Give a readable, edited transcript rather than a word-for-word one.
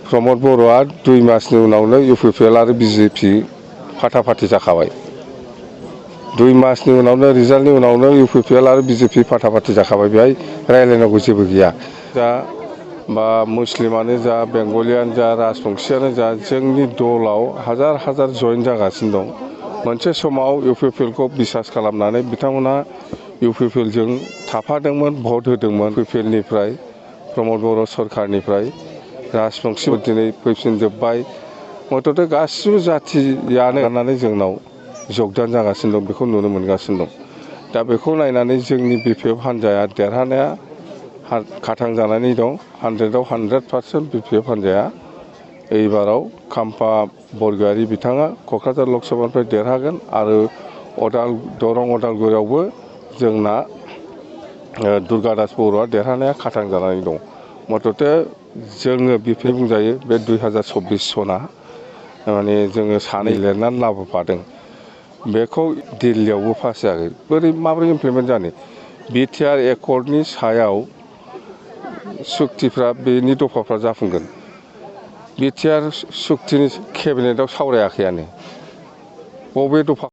प्रमद बर'आ 2 मासनि उनावनो इउपिपिएल आरो बिजेपि फाटाफाटि जाखाबाय। 2 मासनि उनावनो रिजाल्टनि उनावनो इउपिपिएल आरो बिजेपि फाटाफाटि जाखाबाय। बेहाय रायलायनांगौ जेबो गैया। दा बा मुस्लिमानो जा बेंगलियानो जा राजबंशियानो जा जोंनि दलाव हाजार हाजार जइन जागासिनो दं। मोनसे समाव इउपिपिएलखौ बिसास खालामनानै बिथांमोना इउपिपिएलजों थाफादोंमोन, भट होदोंमोन। इउपिपिएलनिफ्राय प्रमद बर' सरकारनिफ्राय राजबंशिफोर दिनै फैफिनजोब्बाय। मथथे गासिबो जाथियानो जोंनाव जगदान जागासिनो दं, बेखौ नुनो मोनगासिनो दं। दा बेखौ नायनानै जोंनि बिपिएफ हान्जाया देरहानाया खाथां जानानै दं। 100आव 100% बिपिएफ हान्जाया एबाराव खाम्फा बरग'यारि बिथाङा क'क्राझार लकसभानिफ्राय देरहागोन आरो दरं अदालगुरियावबो जोंना दुर्गादास बर'आ देरहानाया खाथां जानानै दं। मथथे जोङो बिपिएफ बुंजायो बे 2024 सना माने जोङो सानै लिरनानै लाबोफादों। बेखौ दिल्लीयावबो पास जायाखै। माबोरै इमप्लिमेन्ट जानो? बिटिआर एकर्डनि सायाव सुक्तिफ्रा बेनि दफाफ्रा जाफुंगोन। बिटिआर सुक्तिनि केबिनेटआव सावरायाखैयानो। बबे दफा